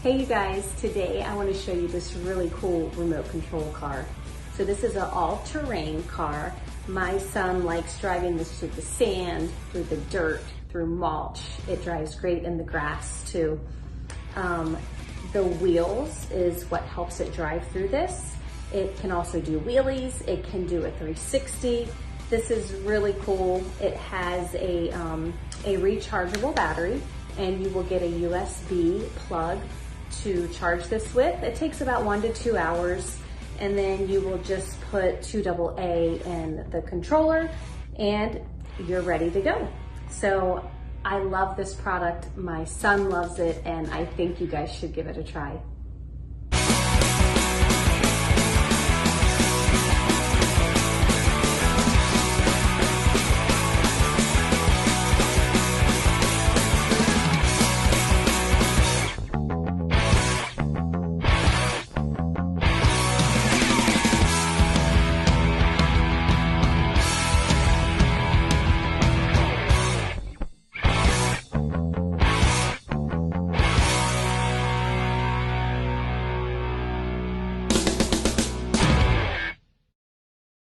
Hey you guys, today I want to show you this really cool remote control car. So this is an all-terrain car. My son likes driving this through the sand, through the dirt, through mulch. It drives great in the grass too. The wheels is what helps it drive through this. It can also do wheelies. It can do a 360. This is really cool. It has a rechargeable battery, and you will get a USB plug to charge this with. It takes about 1 to 2 hours, and then you will just put 2AA in the controller and you're ready to go. So I love this product. My son loves it, and I think you guys should give it a try.